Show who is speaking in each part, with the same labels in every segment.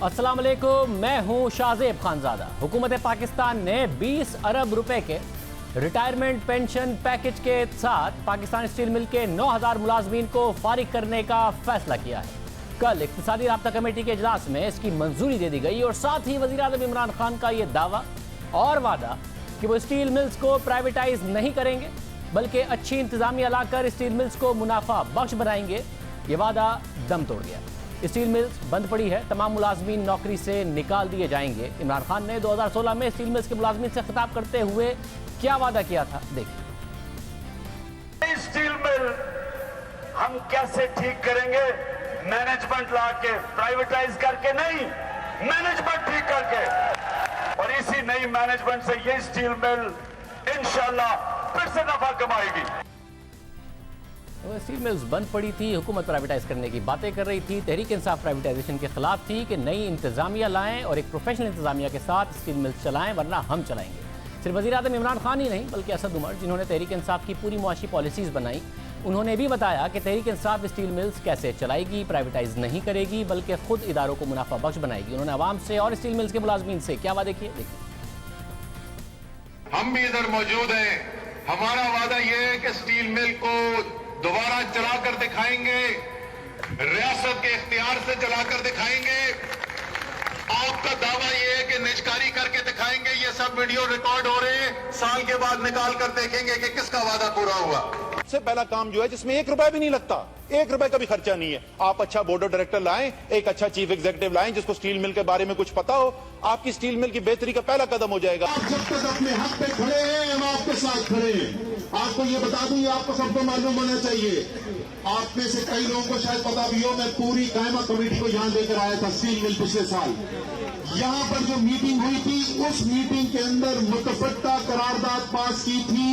Speaker 1: अस्सलाम वालेकुम, मैं हूं शाहजेब खानजादा। हुकूमत पाकिस्तान ने 20 अरब रुपए के रिटायरमेंट पेंशन पैकेज के साथ पाकिस्तान स्टील मिल के 9,000 मुलाजमीन को फारिग करने का फैसला किया है। कल इक्तिसादी राब्ता कमेटी के इजलास में इसकी मंजूरी दे दी गई और साथ ही वज़ीर आज़म इमरान खान का यह दावा और वादा कि वो स्टील मिल्स को प्राइवेटाइज नहीं करेंगे बल्कि अच्छी इंतजामिया लाकर स्टील मिल्स को मुनाफा बख्श बनाएंगे, ये वादा दम तोड़ गया। स्टील मिल्स बंद पड़ी है, तमाम मुलाजमीन नौकरी से निकाल दिए जाएंगे। इमरान खान ने 2016 में स्टील मिल्स के मुलाजमीन से खिताब करते हुए क्या वादा किया था, देखिए।
Speaker 2: स्टील मिल हम कैसे ठीक करेंगे? मैनेजमेंट ला के, प्राइवेटाइज करके नहीं, मैनेजमेंट ठीक करके, और इसी नई मैनेजमेंट से ये स्टील मिल इंशाल्लाह फिर से नफा कमाएगी।
Speaker 1: स्टील मिल्स बंद पड़ी थी, हुकूमत प्राइवेटाइज करने की बातें कर रही थी, तहरीक इंसाफ प्राइवेटाइजेशन के खिलाफ थी कि नई इंतजामिया लाएं और एक प्रोफेशनल इंतजामिया के साथ स्टील मिल्स चलाएं वरना हम चलाएंगे। सिर्फ वज़ीर आज़म इमरान खान ही नहीं बल्कि असद उमर, जिन्होंने तहरीक इंसाफ की पूरी मुआशी पॉलिसीज़ बनाई, उन्होंने भी बताया कि तहरीक इंसाफ स्टील मिल्स कैसे चलाएगी, प्राइवेटाइज नहीं करेगी बल्कि खुद इदारों को मुनाफा बख्श बनाएगी। उन्होंने आवाम से और स्टील मिल्स के मुलाजमीन से क्या वादे किए, देखिए।
Speaker 3: हम भी इधर मौजूद हैं। हमारा वादा यह है कि स्टील मिल को दोबारा चलाकर दिखाएंगे, रियासत के इख्तियार से चलाकर दिखाएंगे। आपका दावा यह है कि निजकारी करके दिखाएंगे। ये सब वीडियो रिकॉर्ड हो रहे हैं, साल के बाद निकाल कर देखेंगे कि किसका वादा पूरा हुआ।
Speaker 4: सबसे पहला काम जो है जिसमें 1 रुपया भी नहीं लगता, 1 रुपए का भी खर्चा नहीं है। आप अच्छा बोर्ड ऑफ डायरेक्टर लाएं, एक अच्छा चीफ एग्जीक्यूटिव लाएं जिसको स्टील मिल के बारे में कुछ पता हो, आपकी स्टील मिल की बेहतरी का पहला कदम हो जाएगा।
Speaker 5: आप जब तक अपने हक पे खड़े हैं हम आपके साथ खड़े हैं। आपको ये बता दूं, आपको सबको मालूम होना चाहिए। आप में से कई लोगों को शायद पता भी हो, मैं पूरी कायमा कमेटी को यहां लेकर आया था स्टील मिल पिछले साल। यहां पर जो मीटिंग हुई थी उस मीटिंग के अंदर मुतफक्का करारदाद पास की थी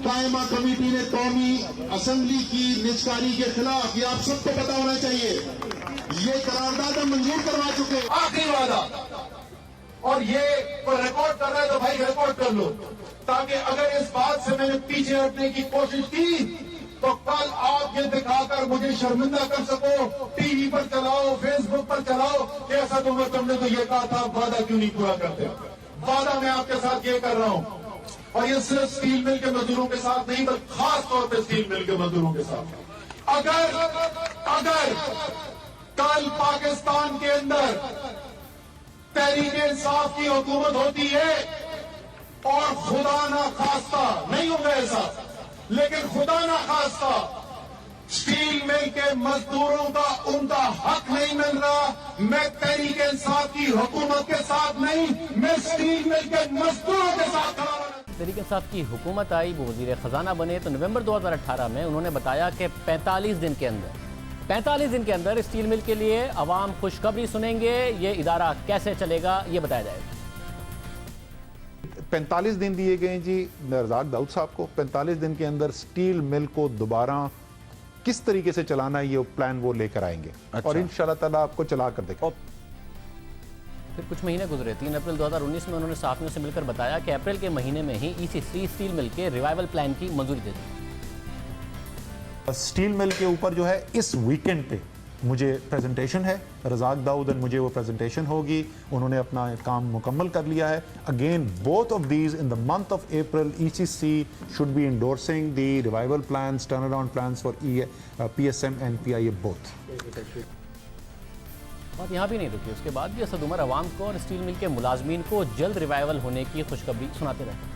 Speaker 5: कायमा कमेटी ने कौमी असेंबली की निजकारी के खिलाफ। ये आप सबको पता होना चाहिए। ये करारदाद हम मंजूर करवा चुके हैं।
Speaker 6: आखिरी वादा, और ये कोई रिकॉर्ड कर रहा है तो भाई रिकॉर्ड कर लो, ताकि अगर इस बात से मैंने पीछे हटने की कोशिश की तो कल आप ये दिखाकर मुझे शर्मिंदा कर सको, टीवी पर चलाओ, फेसबुक पर चलाओ कि ऐसा तुमने तो ये कहा था, वादा क्यों नहीं पूरा करते। वादा मैं आपके साथ ये कर रहा हूं, और ये सिर्फ स्टील मिल के मजदूरों के साथ नहीं बल्कि खास तौर पे स्टील मिल के मजदूरों के साथ। अगर कल पाकिस्तान के अंदर तहरीक इंसाफ की हुकूमत होती है और खुदा ना खास्ता, नहीं होगा ऐसा, लेकिन खुदा ना खास्ता स्टील मिल के मजदूरों का उनका हक नहीं मिल रहा, मैं तहरीक इंसाफ की हुकूमत के साथ नहीं, मैं स्टील मिल के मजदूरों के साथ खड़ा हूं।
Speaker 1: तहरीक इंसाफ की हुकूमत आई, वो वज़ीर ख़जाना बने, तो नवंबर 2018 में उन्होंने बताया कि 45 दिन के अंदर स्टील मिल के लिए अवाम खुशखबरी सुनेंगे। ये इदारा कैसे चलेगा ये बताया जाएगा।
Speaker 4: 45 दिन दिए गए जी रज़ाक दाऊद साहब को। 45 दिन के अंदर स्टील मिल को दोबारा किस तरीके से चलाना है ये प्लान वो लेकर आएंगे। अच्छा। और इंशाल्लाह ताला आपको चला कर देखें।
Speaker 1: फिर कुछ महीने गुजरे, 3 अप्रैल 2019 में उन्होंने साथियों से मिलकर बताया कि अप्रैल के महीने में ही ECC स्टील मिल के रिवाइवल प्लान की मंजूरी दे दी।
Speaker 4: स्टील मिल के ऊपर जो है इस वीकेंड पे मुझे प्रेजेंटेशन है, रज़ाक दाऊद एंड मुझे वो प्रेजेंटेशन होगी। उन्होंने अपना काम मुकम्मल कर लिया है। Again both of these in the month of April ECC should be endorsing the revival plans, turn around plans for PSM and PIA both.
Speaker 1: बात यहाँ भी नहीं रुकी, उसके बाद भी असद उमर अवाम को और स्टील मिल के मुलाजमीन को जल्द रिवाइवल होने की खुशखबरी सुनाते रहे।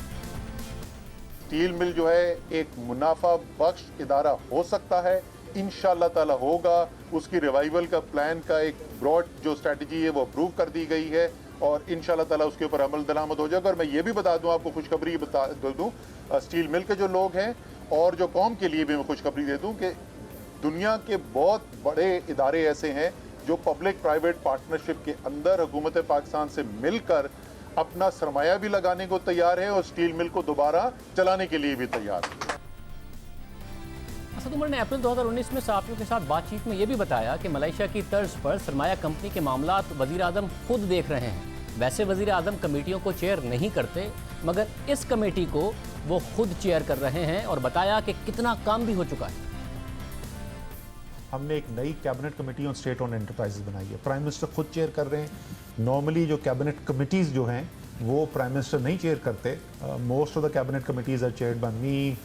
Speaker 3: स्टील मिल जो है एक मुनाफा बख्श इदारा हो सकता है, इंशाअल्लाह ताला होगा। उसकी रिवाइवल का प्लान का एक ब्रॉड जो स्ट्रेटजी है वो अप्रूव कर दी गई है और इंशाअल्लाह ताला उसके ऊपर अमल दरामद हो जाएगा। और मैं ये भी बता दूं, आपको खुशखबरी बता दूं, स्टील मिल के जो लोग हैं और जो कौम के लिए भी मैं खुशखबरी दे दूं कि दुनिया के बहुत बड़े इदारे ऐसे हैं जो पब्लिक प्राइवेट पार्टनरशिप के अंदर हुकूमत पाकिस्तान से मिलकर अपना सरमाया भी लगाने को तैयार है और स्टील मिल को दोबारा चलाने के लिए भी तैयार है।
Speaker 1: असद उमर ने अप्रैल 2019 में सहाफ़ियों के साथ बातचीत में यह भी बताया कि मलेशिया की तर्ज पर सरमाया कंपनी के मामला वज़ीर आज़म खुद देख रहे हैं। वैसे वज़ीर आज़म कमेटियों को चेयर नहीं करते, मगर इस कमेटी को वो खुद चेयर कर रहे हैं और बताया कि कितना काम भी हो चुका है।
Speaker 4: हमने एक नई cabinet committee on state own enterprises बनाई है। प्राइम मिनिस्टर खुद चेयर कर रहे हैं। नॉर्मली जो कैबिनेट कमिटीज़ जो हैं वो प्राइम मिनिस्टर नहीं चेयर करते। Most of the cabinet committees are chaired by me.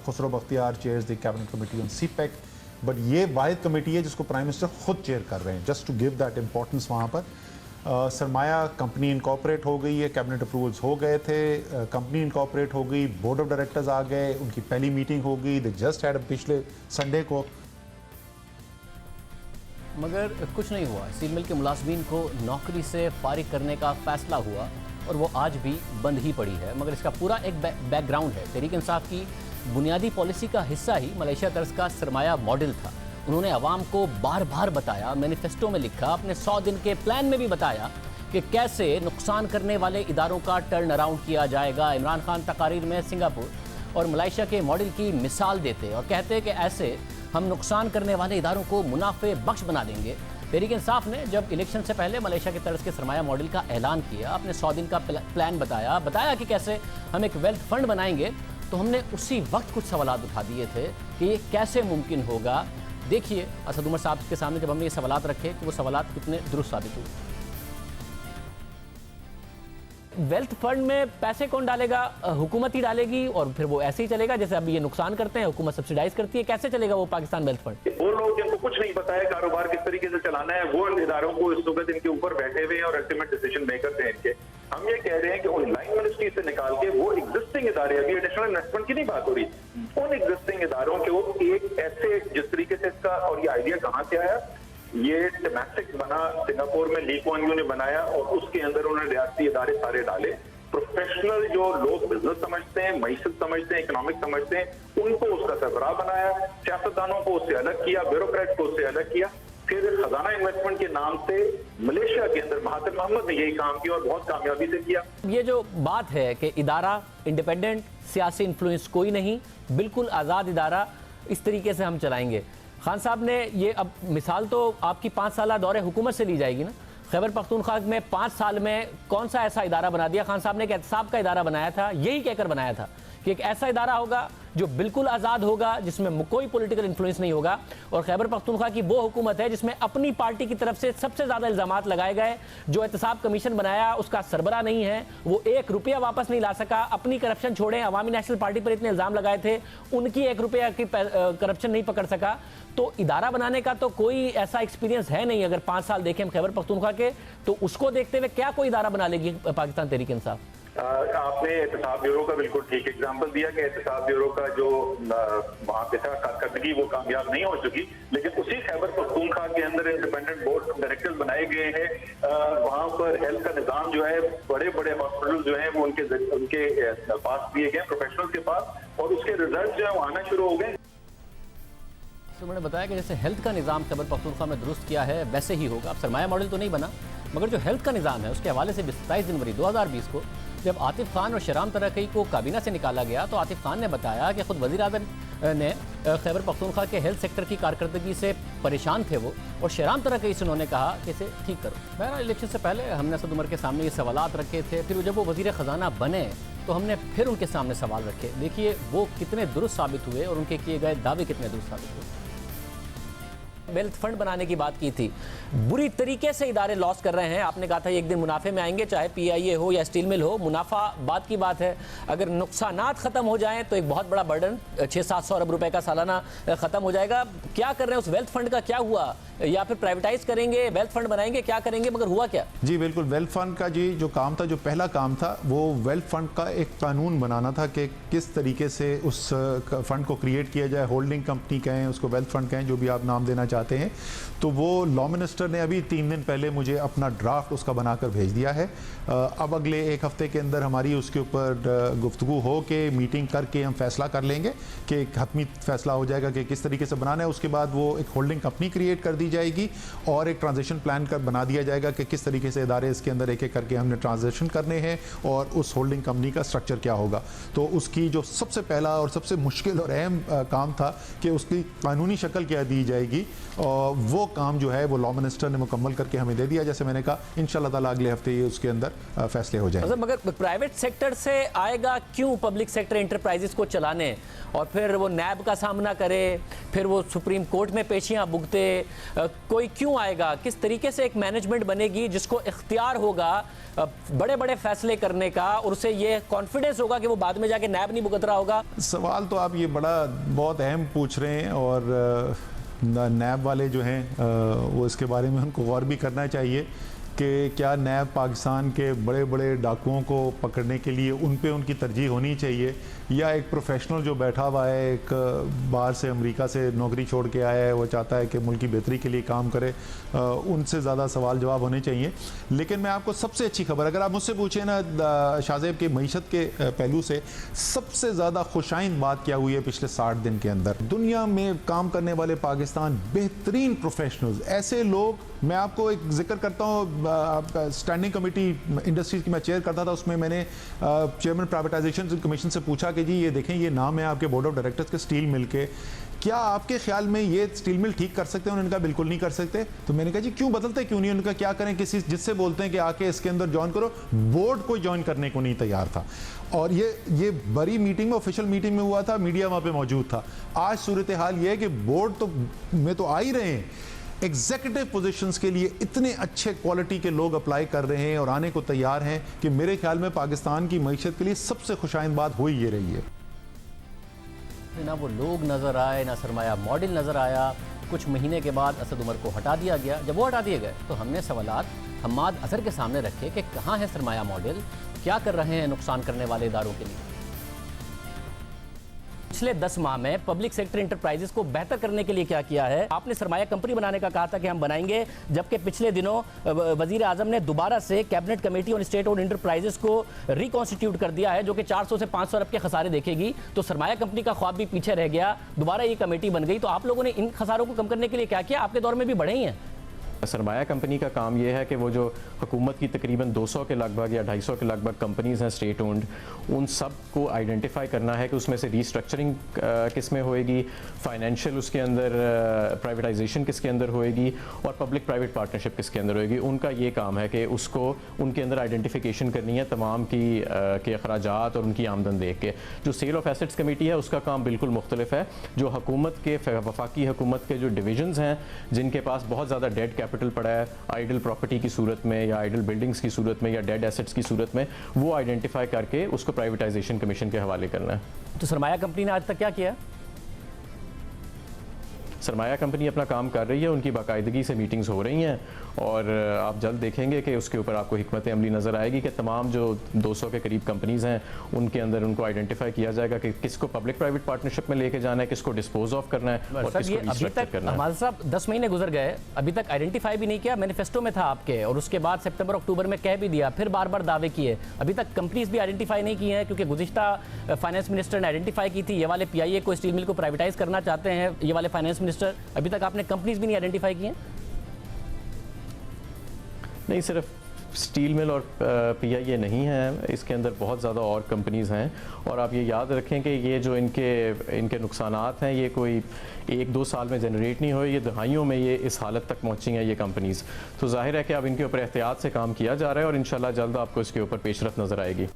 Speaker 4: Khusro Bakhtiar chairs the cabinet committee on CPEC, but ये वाहिद कमेटी है जिसको प्राइम मिनिस्टर खुद चेयर कर रहे हैं, just to give that importance वहाँ पर। सरमाया कंपनी इनकॉर्पोरेट हो गई है, कैबिनेट अप्रूवल्स हो गए थे, कंपनी इनकॉर्पोरेट हो गई, बोर्ड ऑफ डायरेक्टर्स आ गए, उनकी पहली मीटिंग हो गई, दे जस्ट हैड पिछले संडे को।
Speaker 1: मगर कुछ नहीं हुआ। स्टील मिल के मुलाजमीन को नौकरी से फारिग करने का फैसला हुआ और वो आज भी बंद ही पड़ी है। मगर इसका पूरा एक बैकग्राउंड है। तहरीक इंसाफ की बुनियादी पॉलिसी का हिस्सा ही मलेशिया तर्ज का सरमाया मॉडल था। उन्होंने अवाम को बार बार बताया, मैनिफेस्टो में लिखा, अपने 100 दिन के प्लान में भी बताया कि कैसे नुकसान करने वाले इदारों का टर्न अराउंड किया जाएगा। इमरान खान तकारीर में सिंगापुर और मलेशिया के मॉडल की मिसाल देते और कहते कि ऐसे हम नुकसान करने वाले इदारों को मुनाफे बख्श बना देंगे। तहरीक इंसाफ ने जब इलेक्शन से पहले मलेशिया के तर्ज के सरमाया मॉडल का ऐलान किया, अपने 100 दिन का प्लान बताया कि कैसे हम एक वेल्थ फंड बनाएंगे, तो हमने उसी वक्त कुछ सवालात उठा दिए थे कि ये कैसे मुमकिन होगा। देखिए असद उमर साहब के सामने जब हमने ये सवालात रखे कि वो सवालात कितने दुरुस्त साबित हुए। वेल्थ फंड में पैसे कौन डालेगा? हुकूमत ही डालेगी और फिर वो ऐसे ही चलेगा जैसे अभी ये नुकसान करते हैं, हुकूमत सब्सिडाइज करती है। कैसे चलेगा वो पाकिस्तान वेल्थ फंड?
Speaker 7: वो लोग जिनको कुछ नहीं पता है कारोबार किस तरीके से चलाना है, वो इदारों को इस वक्त इनके ऊपर बैठे हुए हैं और अल्टीमेट डिसीजन मेकर हैं इनके। हम ये कह रहे हैं कि उन लाइन मिनिस्ट्री से निकाल के वो एग्जिस्टिंग इदारे, अभी एडिशनल इन्वेस्टमेंट की नहीं बात हो रही, उन एग्जिस्टिंग इदारों के वो एक ऐसे, जिस तरीके से इसका और ये आइडिया कहाँ से आया, ये टेमेटिक बना, सिंगापुर में ली कुआन यू ने बनाया और उसके अंदर उन्होंने रियासती इदारे सारे डाले। प्रोफेशनल जो लोग बिजनेस समझते हैं, मईशत समझते हैं, इकोनॉमिक समझते हैं, उनको उसका सरबराह बनाया, सियासतदानों को उससे अलग किया, ब्यूरोक्रेट को उससे अलग किया। फिर खजाना इन्वेस्टमेंट के नाम से मलेशिया के अंदर महातिर मोहम्मद ने यही काम किया और बहुत कामयाबी से किया।
Speaker 1: ये जो बात है कि इदारा इंडिपेंडेंट, सियासी इन्फ्लुएंस कोई नहीं, बिल्कुल आज़ाद इदारा, इस तरीके से हम चलाएंगे। खान साहब ने ये, अब मिसाल तो आपकी 5 साल दौरे हुकूमत से ली जाएगी ना। खैबर पख्तूनख्वा में 5 साल में कौन सा ऐसा इदारा बना दिया? खान साहब ने एक एहतसाब का इदारा बनाया था, यही कहकर बनाया था कि एक ऐसा इदारा होगा जो बिल्कुल आज़ाद होगा, जिसमें कोई पॉलिटिकल इन्फ्लुएंस नहीं होगा। और खैबर पख्तूनख्वा की वो हुकूमत है जिसमें अपनी पार्टी की तरफ से सबसे ज़्यादा इल्ज़ामात लगाए गए। जो एहतसाब कमीशन बनाया उसका सरबरा नहीं है, वो 1 रुपया वापस नहीं ला सका। अपनी करप्शन छोड़ें, अवामी नेशनल पार्टी पर इतने इल्ज़ाम लगाए थे, उनकी 1 रुपया की करप्शन नहीं पकड़ सका। तो इदारा बनाने का तो कोई ऐसा एक्सपीरियंस है नहीं। अगर 5 साल देखें हम खैबर पख्तूनख्वा के, तो उसको देखते हुए क्या कोई इदारा बना लेगी पाकिस्तान तहरीक इंसाफ?
Speaker 7: आपने एहतसाब ब्यूरो का बिल्कुल ठीक एग्जाम्पल दिया कि एहतसाब ब्यूरो का जो वहाँ पे था कारकर्दगी वो कामयाब नहीं हो चुकी, लेकिन उसी खैबर पख्तूनख्वा के अंदर इंडिपेंडेंट बोर्ड ऑफ डायरेक्टर्स बनाए गए हैं। वहाँ पर हेल्थ का निजाम जो है, बड़े बड़े हॉस्पिटल जो है वो उनके पास दिए गए, प्रोफेशनल के पास, और उसके रिजल्ट जो है वो आना शुरू हो गए।
Speaker 1: तो मैंने बताया कि जैसे हेल्थ का निज़ाम खैबर पख्तूनख्वा में दुरुस्त किया है वैसे ही होगा। अब सरमाया मॉडल तो नहीं बना, मगर जो हेल्थ का निज़ाम है उसके हवाले से 27 जनवरी 2020 को जब आतिफ खान और शहराम तरक्की को काबीना से निकाला गया, तो आतिफ खान ने बताया कि खुद वज़ीर आज़म ने खैबर पख्तूनख्वा के हेल्थ सेक्टर की कारकर्दगी से परेशान थे वो, और शहराम तरक्की से उन्होंने कहा कि इसे ठीक करो। बहरहाल इलेक्शन से पहले हमने असद उमर के सामने ये सवालात रखे थे, फिर जब वो वज़ीर ख़जाना बने तो हमने फिर उनके सामने सवाल रखे। देखिए वो कितने दुरुस्त साबित हुए और उनके किए गए दावे कितने दुरुस्त साबित हुए। वेल्थ फंड बनाने की बात की थी, बुरी तरीके से इदारे लॉस कर रहे हैं। आपने कहा था एक दिन मुनाफे में आएंगे, चाहे PIA हो या स्टील मिल हो, मुनाफा बात की बात है। अगर नुकसानात ख़त्म हो जाएं तो एक बहुत बड़ा बर्डन 600-700 अरब रुपए का सालाना ख़त्म हो जाएगा। क्या कर रहे हैं उस वेल्थ फंड का? क्या हुआ? या फिर प्राइवेटाइज करेंगे, वेल्थ फंड बनाएंगे, क्या करेंगे? मगर हुआ क्या?
Speaker 4: जी बिल्कुल, वेल्थ फंड का जी जो काम था, जो पहला काम था, वो वेल्थ फंड का एक कानून बनाना था कि किस तरीके से उस फंड को क्रिएट किया जाए। होल्डिंग कंपनी कहें, उसको वेल्थ फंड कहें, जो भी आप नाम देना चाहते हैं। तो वो लॉ मिनिस्टर ने अभी 3 दिन पहले मुझे अपना ड्राफ्ट उसका बनाकर भेज दिया है। अब अगले 1 हफ्ते के अंदर हमारी उसके ऊपर गुफ्तगू हो के मीटिंग करके हम फैसला कर लेंगे कि एक हतमी फैसला हो जाएगा कि किस तरीके से बनाना है। उसके बाद वो एक होल्डिंग कंपनी क्रिएट कर दी जाएगी और एक ट्रांजिशन प्लान कर बना दिया जाएगा कि किस तरीके से इदारे इसके अंदर एक एक करके हमने ट्रांजिशन करने हैं और उस होल्डिंग कंपनी का स्ट्रक्चर क्या होगा। तो उसकी जो सबसे पहला और सबसे मुश्किल और अहम काम था कि उसकी कानूनी शक्ल क्या दी जाएगी, और वो काम जो है वो लॉ मिनिस्टर ने मुकम्मल करके हमें दे दिया। जैसे मैंने कहा इंशाल्लाह ताला अगले हफ्ते ये उसके अंदर फैसले हो जाएंगे।
Speaker 1: मगर प्राइवेट सेक्टर से आएगा क्यों पब्लिक सेक्टर इंटरप्राइजेस को चलाने, और फिर वो नैब का सामना करे, फिर वो सुप्रीम कोर्ट में पेशियां भुगते, कोई क्यों आएगा? किस तरीके से एक मैनेजमेंट बनेगी जिसको इख्तियार होगा बड़े बड़े फैसले करने का, और उसे ये कॉन्फिडेंस होगा कि वो बाद में जाके नैब नहीं भुगत रहा होगा?
Speaker 4: सवाल तो आप ये बहुत अहम पूछ रहे हैं, और नैब वाले जो हैं वो इसके बारे में उनको गौर भी करना चाहिए कि क्या नैब पाकिस्तान के बड़े बड़े डाकुओं को पकड़ने के लिए उन पे उनकी तरजीह होनी चाहिए, या एक प्रोफेशनल जो बैठा हुआ है, एक बाहर से अमेरिका से नौकरी छोड़ के आया है, वो चाहता है कि मुल्क की बेहतरी के लिए काम करे, उनसे ज़्यादा सवाल जवाब होने चाहिए। लेकिन मैं आपको सबसे अच्छी खबर, अगर आप मुझसे पूछें ना शाहजेब के मईशत के पहलू से सबसे ज़्यादा खुशाइंद बात क्या हुई है पिछले 60 दिन के अंदर? दुनिया में काम करने वाले पाकिस्तान बेहतरीन प्रोफेशनल्स, ऐसे लोग, मैं आपको एक जिक्र करता हूँ, स्टैंडिंग कमेटी इंडस्ट्रीज की मैं चेयर करता था, उसमें मैंने चेयरमैन प्राइवेटाइजेशन कमीशन से पूछा कि जी ये देखें, ये नाम है आपके बोर्ड ऑफ डायरेक्टर्स के स्टील मिल के, क्या आपके ख्याल में ये स्टील मिल ठीक कर सकते हैं? उन्होंने कहा बिल्कुल नहीं कर सकते। तो मैंने कहा जी क्यों बदलते क्यों नहीं? उनका क्या करें, किसी जिससे बोलते हैं कि आके इसके अंदर ज्वाइन करो, बोर्ड कोई ज्वाइन करने को नहीं तैयार था। और ये बड़ी मीटिंग में, ऑफिशियल मीटिंग में हुआ था, मीडिया वहाँ पे मौजूद था। आज सूरत हाल ये है कि बोर्ड में तो आ ही रहे हैं, एग्जीक्यूटिव पोजीशंस के लिए इतने अच्छे क्वालिटी के लोग अप्लाई कर रहे हैं और आने को तैयार हैं कि मेरे ख्याल में पाकिस्तान की मईशत के लिए सबसे खुशाइंद बात हो ही ये रही है।
Speaker 1: ना वो लोग नज़र आए, ना सरमाया मॉडल नज़र आया। कुछ महीने के बाद असद उमर को हटा दिया गया। जब वो हटा दिए गए तो हमने सवालात हम्माद अजहर के सामने रखे कि कहाँ है सरमाया मॉडल, क्या कर रहे हैं नुकसान करने वाले इदारों के लिए। पिछले 10 माह में पब्लिक सेक्टर इंटरप्राइजेस को बेहतर करने के लिए क्या किया है? आपने सरमाया कंपनी बनाने का कहा था कि हम बनाएंगे, जबकि पिछले दिनों वजीर आजम ने दोबारा से cabinet committee on state owned enterprises को रिकॉन्स्टिट्यूट कर दिया है, जो कि 400 से 500 अरब के खसारे देखेगी। तो सरमाया कंपनी का ख्वाब भी पीछे रह गया, दोबारा ये कमेटी बन गई। तो आप लोगों ने इन खसारों को कम करने के लिए क्या किया? आपके दौर में भी बढ़े ही हैं।
Speaker 8: सरमाया कंपनी का काम यह है कि वो जो हुकूमत की तकरीबन 200 के लगभग या 250 के लगभग कंपनीज़ हैं स्टेट ओन्ड, उन सब को आइडेंटिफाई करना है कि उसमें से रीस्ट्रक्चरिंग किस में होएगी, फाइनेंशियल उसके अंदर प्राइवेटाइजेशन किसके अंदर होएगी, और पब्लिक प्राइवेट पार्टनरशिप किसके अंदर होएगी। उनका ये काम है कि उसको उनके अंदर आइडेंटिफिकेशन करनी है तमाम के अखराजात और उनकी आमदन देख के। जो सेल ऑफ एसेट्स कमेटी है उसका काम बिल्कुल मुख्तलिफ है। जो हुकूमत के वफाकी हुकूमत के जो डिविजन्स हैं जिनके पास बहुत ज़्यादा डेट कैपिटल पड़ा है, आइडल प्रॉपर्टी की सूरत में या आइडल बिल्डिंग्स की सूरत में या डेड एसेट्स की सूरत में, वो आइडेंटिफाई करके उसको प्राइवेटाइजेशन कमीशन के हवाले करना है।
Speaker 1: तो सरमाया कंपनी ने आज तक क्या किया?
Speaker 8: सरमाया कंपनी अपना काम कर रही है, उनकी बाकायदगी से मीटिंग्स हो रही हैं, और आप जल्द देखेंगे कि उसके ऊपर आपको हिकमत अमली नज़र आएगी कि तमाम जो 200 के करीब कंपनीज़ हैं उनके अंदर उनको आइडेंटिफाई किया जाएगा कि किसको पब्लिक प्राइवेट पार्टनरशिप में लेके जाना है, किसको डिस्पोज ऑफ करना है और किसको रिस्ट्रक्चर करना है।
Speaker 1: हमारे साहब 10 महीने गुजर गए, अभी तक आइडेंटिफाई भी नहीं किया। मैनिफेस्टो में था आपके, और उसके बाद सितंबर अक्टूबर में कह भी दिया, फिर बार बार दावे किए, अभी तक कंपनीज भी आइडेंटिफाई नहीं की हैं, क्योंकि गुज़िश्ता फाइनेंस मिनिस्टर ने आइडेंटिफाई की थी ये वाले PIA को, स्टील मिल को प्राइवेटाइज करना चाहते हैं ये वाले फाइनेंस मिनिस्टर। अभी तक आपने कंपनीज भी नहीं आइडेंटिफाई की हैं?
Speaker 8: नहीं, सिर्फ स्टील मिल और PIA नहीं है, इसके अंदर बहुत ज़्यादा और कंपनीज़ हैं। और आप ये याद रखें कि ये जो इनके नुकसानात हैं ये कोई 1-2 साल में जनरेट नहीं हुए, ये दहाइयों में ये इस हालत तक पहुंची हैं ये कंपनीज़। तो जाहिर है कि अब इनके ऊपर एहतियात से काम किया जा रहा है और इंशाल्लाह जल्द आपको इसके ऊपर पेशरफ नज़र आएगी।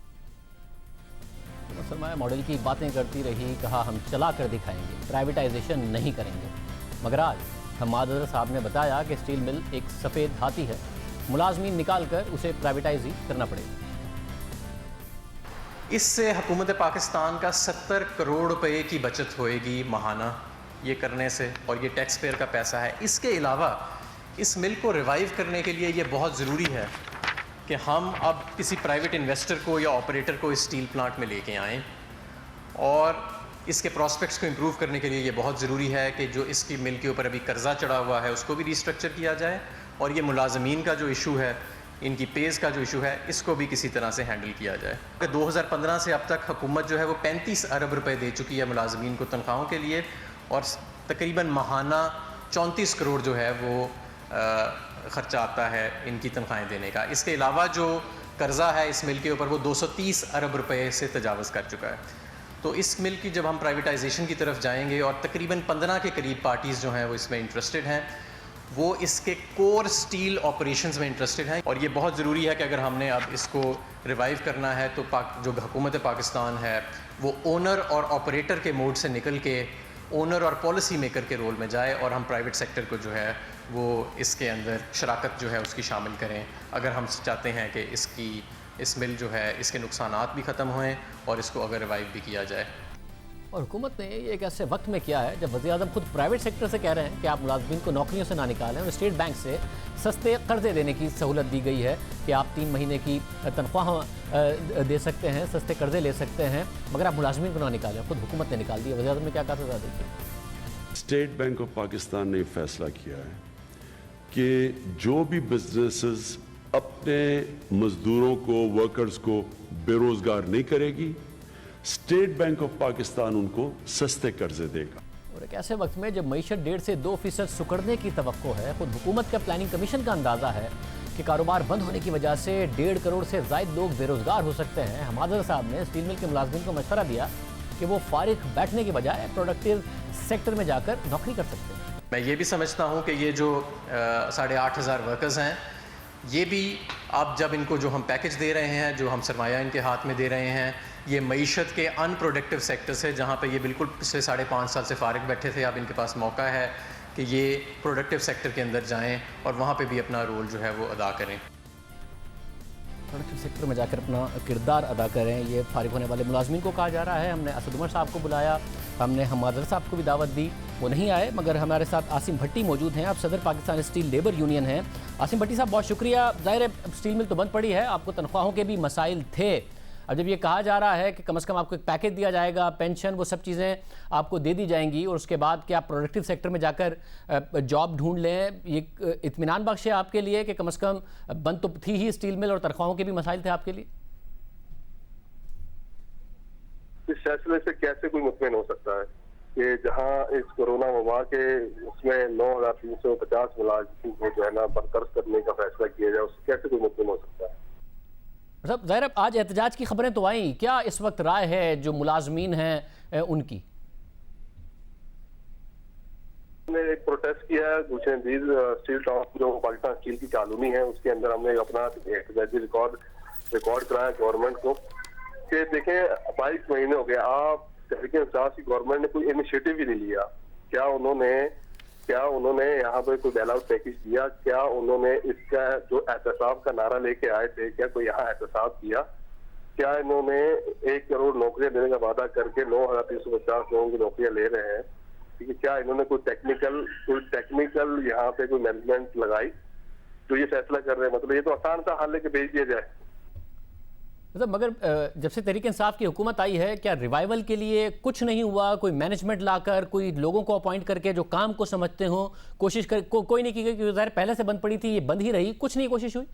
Speaker 1: सरमाया मॉडल की बातें करती रही, कहा हम चला कर दिखाएंगे, प्राइवेटाइजेशन नहीं करेंगे, मगर आज हम्माद अजहर साहब ने बताया कि स्टील मिल एक सफ़ेद हाथी है, मुलाजमीन निकाल कर उसे प्राइवेटाइज ही करना पड़ेगा।
Speaker 9: इससे हुकूमत पाकिस्तान का 70 करोड़ रुपए की बचत होएगी माहाना ये करने से, और ये टैक्स पेयर का पैसा है। इसके अलावा इस मिल को रिवाइव करने के लिए ये बहुत ज़रूरी है कि हम अब किसी प्राइवेट इन्वेस्टर को या ऑपरेटर को इस स्टील प्लांट में लेके आएँ, और इसके प्रॉस्पेक्ट्स को इम्प्रूव करने के लिए ये बहुत ज़रूरी है कि जो इसकी मिल के ऊपर अभी कर्जा चढ़ा हुआ है उसको भी रिस्ट्रक्चर किया जाए, और ये मुलाजमीन का जो इशू है, इनकी पेज़ का जो इशू है, इसको भी किसी तरह से हैंडल किया जाए। 2015 से अब तक हुकूमत जो है वो 35 अरब रुपए दे चुकी है मुलाजमीन को तनख्वाहों के लिए, और तकरीबन माहाना 34 करोड़ जो है वो ख़र्चा आता है इनकी तनख्वाहें देने का। इसके अलावा जो कर्ज़ा है इस मिल के ऊपर वो 230 अरब रुपए से तजावज़ कर चुका है। तो इस मिल की जब हम प्राइवेटाइजेशन की तरफ जाएंगे और तकरीबन 15 के करीब पार्टीज़ जो हैं वो इसमें इंटरेस्टेड हैं, वो इसके कोर स्टील ऑपरेशंस में इंटरेस्टेड हैं। और ये बहुत ज़रूरी है कि अगर हमने अब इसको रिवाइव करना है तो जो हुकूमत पाकिस्तान है वो ओनर और ऑपरेटर के मोड से निकल के ओनर और पॉलिसी मेकर के रोल में जाए और हम प्राइवेट सेक्टर को जो है वो इसके अंदर शराकत जो है उसकी शामिल करें, अगर हम चाहते हैं कि इस मिल जो है इसके नुकसानात भी ख़त्म होएं और इसको अगर रिवाइव भी किया जाए।
Speaker 1: और हुकूमत ने ये एक ऐसे वक्त में किया है जब वज़ीर-ए-आज़म खुद प्राइवेट सेक्टर से कह रहे हैं कि आप मुलाजमीन को नौकरियों से ना निकालें, और स्टेट बैंक से सस्ते कर्जे देने की सहूलत दी गई है कि आप 3 महीने की तनख्वाह दे सकते हैं, सस्ते कर्जे ले सकते हैं, मगर आप मुलाजमीन को ना निकालें। खुद हुकूमत ने निकाल दिया। वज़ीर-ए-आज़म ने क्या कहा था? देखिए,
Speaker 10: स्टेट बैंक ऑफ पाकिस्तान ने फैसला किया है कि जो भी बिजनेसेस अपने मजदूरों को, वर्कर्स को बेरोजगार नहीं करेगी, स्टेट बैंक ऑफ पाकिस्तान उनको सस्ते कर्जे देगा।
Speaker 1: और एक ऐसे वक्त में जब मईशत 1.5 से 2% सुकड़ने की तवक्को है, खुद हुकूमत का प्लानिंग कमीशन का अंदाजा है कि कारोबार बंद होने की वजह से 1.5 करोड़ से ज़ायद लोग बेरोजगार हो सकते हैं। हमादर साहब ने स्टील मिल के मुलाजमीन को मशवरा दिया कि वो फारिग बैठने के बजाय प्रोडक्टिव सेक्टर में जाकर नौकरी कर सकते हैं।
Speaker 9: मैं ये भी समझता हूँ कि ये जो 8,500 वर्कर्स हैं, ये भी अब जब इनको जो हम पैकेज दे रहे हैं, जो हम सरमाया इनके हाथ में दे रहे हैं, ये मईशत के अनप्रोडक्टिव सेक्टर्स है जहाँ पे ये बिल्कुल पिछले 5.5 साल से फारिग बैठे थे। अब इनके पास मौका है कि ये प्रोडक्टिव सेक्टर के अंदर जाएं और वहाँ पे भी अपना रोल जो है वो अदा करें,
Speaker 1: प्रोडक्टिव सेक्टर में जाकर अपना किरदार अदा करें। ये फारिग होने वाले मुलाजमीन को कहा जा रहा है। हमने असद उमर साहब को बुलाया, हमने हमादर साहब को भी दावत दी, वो नहीं आए, मगर हमारे साथ आसिम भट्टी मौजूद हैं। आप सदर पाकिस्तान स्टील लेबर यूनियन हैं। आसिम भट्टी साहब, बहुत शुक्रिया। ज़ाहिर है स्टील मिल तो बंद पड़ी है, आपको तनख्वाहों के भी मसाइल थे। अब जब ये कहा जा रहा है कि कम से कम आपको एक पैकेज दिया जाएगा, पेंशन, वो सब चीज़ें आपको दे दी जाएंगी, और उसके बाद कि आप प्रोडक्टिव सेक्टर में जाकर जॉब ढूंढ लें, ये इत्मीनान बख्श है आपके लिए कि कम से कम बंद तो थी ही स्टील मिल और तनख्वाहों के भी मसाइल थे आपके लिए?
Speaker 11: इस फैसले से कैसे कोई मुतमईन हो सकता है कि जहां इस कोरोना वबा के उसमें 9,350 मुलाजिम को जो है ना बरतरफ करने का फैसला किया जाए, उससे कैसे कोई मुतमईन हो सकता है?
Speaker 1: मतलब ज़ाहिर आज एहतजाज की खबरें तो आई, क्या इस वक्त राय है जो मुलाजमीन हैं उनकी?
Speaker 11: हमने एक प्रोटेस्ट किया है गुलशन स्टील टाउन जो पाकिस्तान स्टील की कॉलोनी है, उसके अंदर हमने अपना एहतजाजी रिकॉर्ड कराया गवर्नमेंट को कि देखें 22 महीने हो गए, आप तहरीक इंसाफ की गवर्नमेंट ने कोई इनिशिएटिव ही नहीं लिया। क्या उन्होंने यहाँ पे कोई बेल आउट पैकेज दिया? क्या उन्होंने इसका जो एहतसाब का नारा लेके आए थे, क्या कोई यहाँ एहतसाब किया? क्या इन्होंने 1 करोड़ नौकरियां देने का वादा करके 9,350 लोगों की नौकरियां ले रहे हैं? ठीक है, क्या इन्होंने कोई टेक्निकल यहाँ पे कोई मैनेजमेंट लगाई जो ये फैसला कर रहे हैं? मतलब ये तो आसान सा हल लेके भेज दिया जाए।
Speaker 1: मतलब मगर जब से तहरीक इंसाफ की हुकूमत आई है, क्या रिवाइवल के लिए कुछ नहीं हुआ? कोई मैनेजमेंट लाकर, कोई लोगों को अपॉइंट करके जो काम को समझते हो कोशिश कर कोई नहीं की गई? क्योंकि ज़ाहिर पहले से बंद पड़ी थी, ये बंद ही रही, कुछ नहीं कोशिश हुई?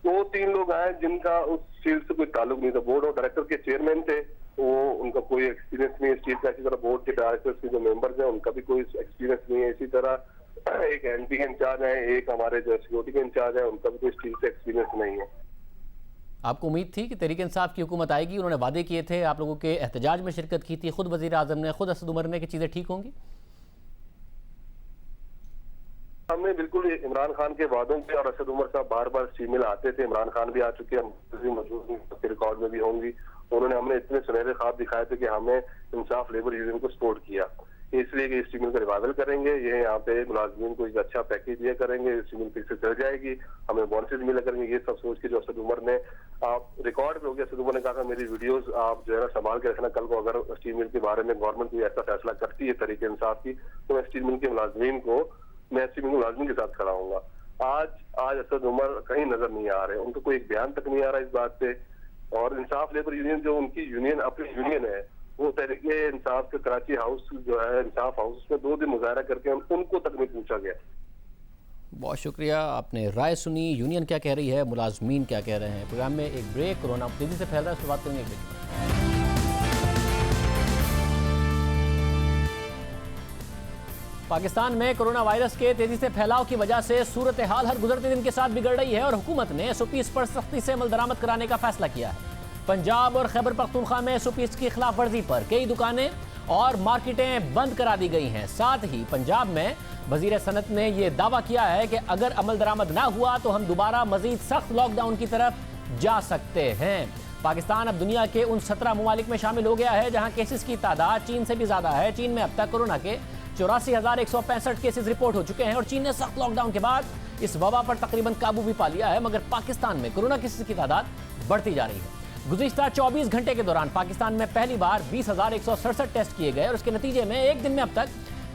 Speaker 11: 2-3 लोग आए जिनका उस फील्ड से कोई ताल्लुक नहीं था। बोर्ड ऑफ डायरेक्टर के चेयरमैन थे, वो उनका कोई एक्सपीरियंस नहीं है स्टील का। इसी तरह बोर्ड के डायरेक्टर्स के जो मेंबर्स हैं उनका भी कोई एक्सपीरियंस नहीं है। इसी तरह एक एनपी के इंचार्ज है, एक हमारे जो सिक्योरिटी के इंचार्ज है, उनका भी कोई स्टील से एक्सपीरियंस नहीं है।
Speaker 1: आपको उम्मीद थी कि तहरीक इंसाफ की हुकूमत आएगी? उन्होंने वादे किए थे, आप लोगों के एहतजाज में शिरकत की थी, खुद वज़ीर आज़म ने, खुद असद उमर ने, कि चीज़ें ठीक होंगी?
Speaker 11: हमने बिल्कुल इमरान खान के वादों पे, और असद उमर साहब बार बार स्टील मिल आते थे, इमरान खान भी आ चुके हैं, मौजूद रिकॉर्ड में भी होंगी। उन्होंने हमने इतने सुनहरे ख्वाब दिखाए थे कि हमने इंसाफ लेबर यूनियन को सपोर्ट किया, इसलिए कि स्टील मिल का रिवाइवल करेंगे, ये यहाँ पे मुलाजमीन को एक अच्छा पैकेज दिया करेंगे, स्टील मिल फिर से चल जाएगी, हमें बोनसेस मिला करेंगे। ये सब सोच के जो असद उमर ने, आप रिकॉर्ड में हो गया, असद उमर ने कहा था मेरी वीडियोस आप जो है ना संभाल के रखना, कल को अगर स्टील मिल के बारे में गवर्नमेंट कोई ऐसा फैसला करती है तरीके इंसाफ की, तो मैं स्टील मिल के मुलाजमीन के साथ खड़ा हूँगा। आज असद उमर कहीं नजर नहीं आ रहे, उनको कोई एक बयान तक नहीं आ रहा इस बात पे। और इंसाफ लेबर यूनियन जो उनकी यूनियन, अपनी यूनियन है, वो तहरीके इंसाफ के कराची हाउस जो है इंसाफ हाउस, उसमें 2 दिन मुजाहरा करके उनको तक नहीं पूछा गया।
Speaker 1: बहुत शुक्रिया, आपने राय सुनी, यूनियन क्या कह रही है, मुलाजमीन क्या कह रहे हैं। प्रोग्राम में एक ब्रेक, कोरोना तेजी से फैल रहा है, उस पर बात करेंगे एक ब्रेक। पाकिस्तान में कोरोना वायरस के तेजी से फैलाव की वजह से सूरत हाल हर गुजरते दिन के साथ बिगड़ रही है और हुकूमत ने SOPs पर सख्ती से अमल दरामद कराने का फैसला किया है। पंजाब और खैबर पख्तूनख्वा में SOPs की खिलाफ वर्जी पर कई दुकानें और मार्केटें बंद करा दी गई हैं। साथ ही पंजाब में वजीर सनत ने यह दावा किया है कि अगर अमल दरामद ना हुआ तो हम दोबारा मजीद सख्त लॉकडाउन की तरफ जा सकते हैं। पाकिस्तान अब दुनिया के उन 17 ममालिक में शामिल हो गया है जहां केसेस की तादाद चीन से भी ज्यादा है। चीन में अब तक कोरोना के 84,165 केसेस रिपोर्ट हो चुके हैं और चीन ने सख्त लॉकडाउन के बाद इस वबा पर तकरीबन काबू भी पा लिया है, मगर पाकिस्तान में कोरोना केसेस की तादाद बढ़ती जा रही है। गुज़िश्ता 24 घंटे के दौरान पाकिस्तान में पहली बार 20,167 टेस्ट किए गए और उसके नतीजे में एक दिन में अब तक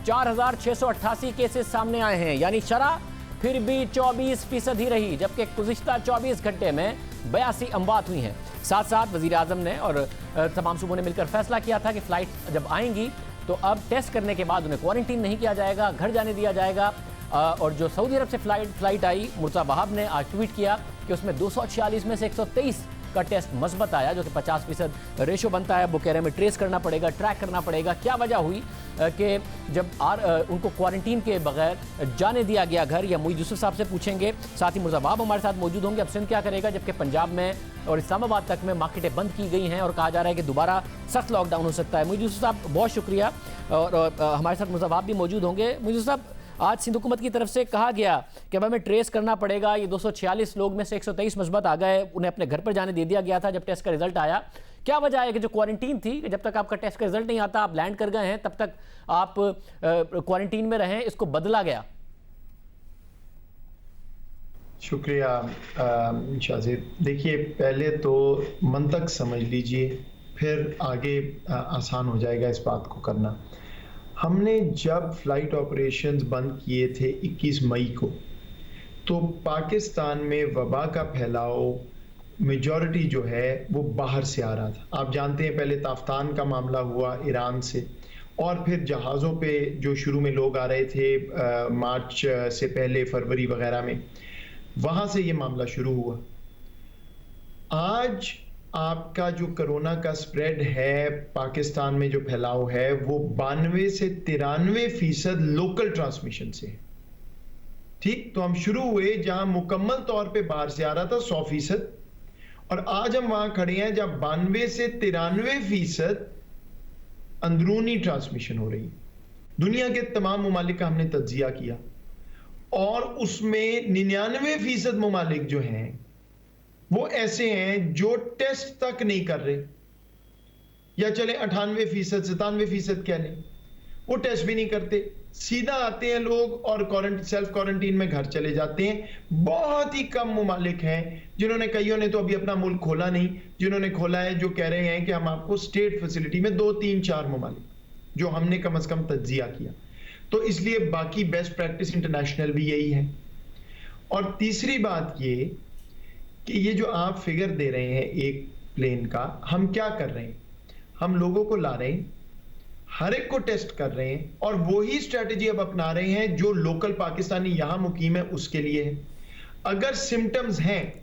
Speaker 1: 4,688 केसेस सामने आए हैं, यानी शरह फिर भी 24% ही रही, जबकि गुज़िश्ता 24 घंटे में 82 अमवात हुई हैं। साथ साथ वज़ीर आज़म ने और तमाम सूबों ने मिलकर फैसला किया था कि फ़्लाइट जब आएंगी तो अब टेस्ट करने के बाद उन्हें क्वारंटीन नहीं किया जाएगा, घर जाने दिया जाएगा। और जो सऊदी अरब से फ्लाइट आई, मुर्तज़ा वहाब ने आज ट्वीट किया कि उसमें 246 में से 123 का टेस्ट मस्बत आया, जो कि 50% रेशो बनता है। वो कह रहे हैं ट्रेस करना पड़ेगा, ट्रैक करना पड़ेगा क्या वजह हुई कि जब उनको क्वारंटीन के बगैर जाने दिया गया घर, या मुईद यूसुफ साहब से पूछेंगे। साथ ही मुर्तज़ा वहाब हमारे साथ मौजूद होंगे। अब सिंध क्या करेगा, जबकि पंजाब में और इस्लामाबाद तक में मार्केटें बंद की गई हैं और कहा जा रहा है कि दोबारा सख्त लॉकडाउन हो सकता है। मुईद यूसुफ साहब बहुत शुक्रिया, और हमारे साथ मुर्तज़ा वहाब भी मौजूद होंगे। मुईद यूसुफ साहब, आज सिंध हुकूमत की तरफ से कहा गया कि अब हमें ट्रेस करना पड़ेगा, ये 246 लोग में से 123 मस्बत आ गए, उन्हें अपने घर पर जाने दे दिया गया था जब टेस्ट का रिजल्ट आया। क्या वजह है कि जो क्वारंटीन थी, जब तक आपका टेस्ट का रिजल्ट नहीं आता, आप लैंड कर गए हैं, तब तक आप क्वारंटीन में रहें, इसको बदला गया?
Speaker 12: शुक्रिया शाजिद। देखिए, पहले तो मंतक समझ लीजिए, फिर आगे आसान हो जाएगा इस बात को करना। हमने जब फ्लाइट ऑपरेशंस बंद किए थे 21 मई को, तो पाकिस्तान में वबा का फैलाव मेजॉरिटी जो है वो बाहर से आ रहा था। आप जानते हैं, पहले ताफ्तान का मामला हुआ ईरान से, और फिर जहाज़ों पे जो शुरू में लोग आ रहे थे मार्च से पहले, फरवरी वगैरह में, वहाँ से ये मामला शुरू हुआ। आज आपका जो कोरोना का स्प्रेड है, पाकिस्तान में जो फैलाव है, वो 92 से 93% लोकल ट्रांसमिशन से है। ठीक, तो हम शुरू हुए जहां मुकम्मल तौर पे बाहर से आ रहा था 100%, और आज हम वहां खड़े हैं जहां 92 से 93% अंदरूनी ट्रांसमिशन हो रही है। दुनिया के तमाम ममालिक का हमने तज्जिया किया, और उसमें 99% ममालिक जो हैं वो ऐसे हैं जो टेस्ट तक नहीं कर रहे, या चले 98%, 97% कह लें, वो टेस्ट भी नहीं करते, सीधा आते हैं लोग और सेल्फ क्वारंटीन में घर चले जाते हैं। बहुत ही कम ममालिक हैं जिन्होंने, कईयों ने तो अभी अपना मुल्क खोला नहीं, जिन्होंने खोला है, जो कह रहे हैं कि हम आपको स्टेट फैसिलिटी में 2, 3, 4 ममालिक, जो हमने कम से कम तज्जिया किया। तो इसलिए बाकी बेस्ट प्रैक्टिस इंटरनेशनल भी यही है। और तीसरी बात ये कि ये जो आप फिगर दे रहे हैं एक प्लेन का, हम क्या कर रहे हैं, हम लोगों को ला रहे हैं, हर एक को टेस्ट कर रहे हैं, और वही स्ट्रेटजी अब अपना रहे हैं जो लोकल पाकिस्तानी यहां मुकीम है उसके लिए है। अगर सिम्टम्स हैं,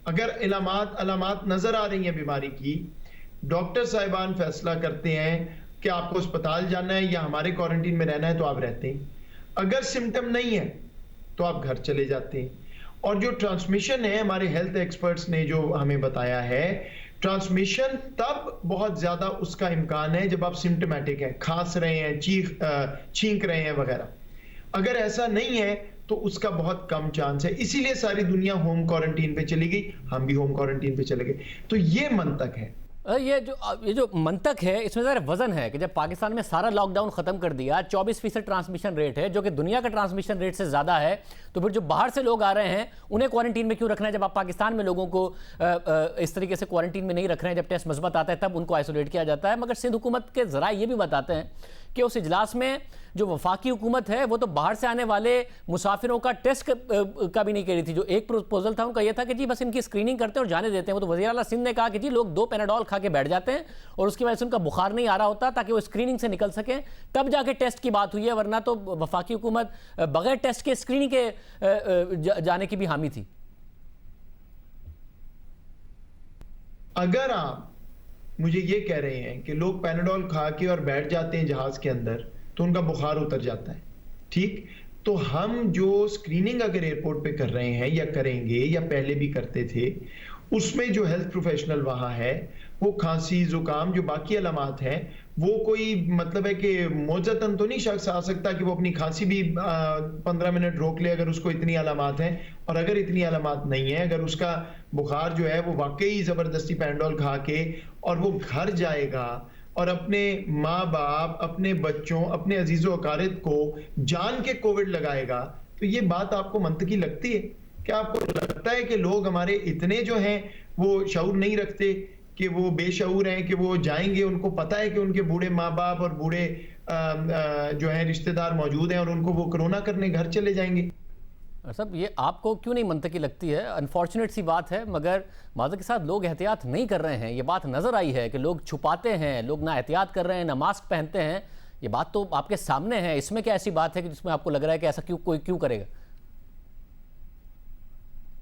Speaker 12: अगर अलामात नजर आ रही हैं बीमारी की, डॉक्टर साहिबान फैसला करते हैं कि आपको अस्पताल जाना है या हमारे क्वारंटीन में रहना है, तो आप रहते हैं। अगर सिम्टम नहीं है तो आप घर चले जाते हैं। और जो ट्रांसमिशन है, हमारे हेल्थ एक्सपर्ट्स ने जो हमें बताया है, ट्रांसमिशन तब बहुत ज्यादा उसका इम्कान है जब आप सिम्टोमेटिक हैं, खांस रहे हैं, छींक रहे हैं वगैरह। अगर ऐसा नहीं है तो उसका बहुत कम चांस है। इसीलिए सारी दुनिया होम क्वारंटीन पे चली गई, हम भी होम क्वारंटीन पे चले गए। तो ये मंतक है।
Speaker 1: ये जो मंतक है, इसमें ज़रा वजन है कि जब पाकिस्तान में सारा लॉकडाउन ख़त्म कर दिया, 24% ट्रांसमिशन रेट है, जो कि दुनिया का ट्रांसमिशन रेट से ज़्यादा है, तो फिर जो बाहर से लोग आ रहे हैं उन्हें क्वारंटीन में क्यों रखना है, जब आप पाकिस्तान में लोगों को इस तरीके से क्वारंटीन में नहीं रख रहे हैं। जब टेस्ट मस्बत आता है तब उनको आइसोलेट किया जाता है। मगर सिंध हुकूमत के ज़रा ये भी बताते हैं कि उस इजलास में जो वफाकी हुकूमत है वो तो बाहर से आने वाले मुसाफिरों का टेस्ट का भी नहीं कह रही थी। जो एक प्रपोजल था उनका ये था कि जी बस इनकी स्क्रीनिंग करते हैं और जाने देते हैं। वो तो वज़ीर आला सिंध ने कहा कि जी लोग 2 पैनाडोल खा के बैठ जाते हैं और उसकी वजह से उनका बुखार नहीं आ रहा होता, ताकि वो स्क्रीनिंग से निकल सकें, तब जाके टेस्ट की बात हुई है, वरना तो वफाकी हुकूमत बगैर टेस्ट के स्क्रीनिंग के जाने की भी हामी थी।
Speaker 12: अगर आप मुझे ये कह रहे हैं कि लोग पैनाडोल खा के और बैठ जाते हैं जहाज के अंदर तो उनका बुखार उतर जाता है, ठीक, तो हम जो स्क्रीनिंग अगर एयरपोर्ट पे कर रहे हैं या करेंगे या पहले भी करते थे, उसमें जो हेल्थ प्रोफेशनल वहां है वो खांसी जुकाम जो बाकी अलामात हैं, वो कोई मतलब है कि मौजतन तो नहीं शख्स आ सकता कि वो अपनी खांसी भी 15 मिनट रोक ले अगर उसको इतनी अलामात हैं। और अगर इतनी अलामात नहीं है, अगर उसका बुखार जो है वो वाकई जबरदस्ती पैंडोल खा के और वो घर जाएगा और अपने माँ बाप, अपने बच्चों, अपने अजीजों अकारिब को जान के कोविड लगाएगा, तो ये बात आपको मंतकी लगती है? क्या आपको लगता है कि लोग हमारे इतने जो हैं वो शऊर नहीं रखते, कि वो बेशऊर हैं, कि वो जाएंगे, उनको पता है कि उनके बूढ़े माँ बाप और बूढ़े जो हैं रिश्तेदार मौजूद हैं और उनको वो कोरोना करने घर चले जाएंगे?
Speaker 1: सब ये आपको क्यों नहीं मंतकी लगती है? अनफॉर्चुनेट सी बात है, मगर माज़रत के साथ लोग एहतियात नहीं कर रहे हैं। ये बात नज़र आई है कि लोग छुपाते हैं, लोग ना एहतियात कर रहे हैं, ना मास्क पहनते हैं। ये बात तो आपके सामने है। इसमें क्या ऐसी बात है कि जिसमें आपको लग रहा है कि ऐसा कोई क्यों करेगा?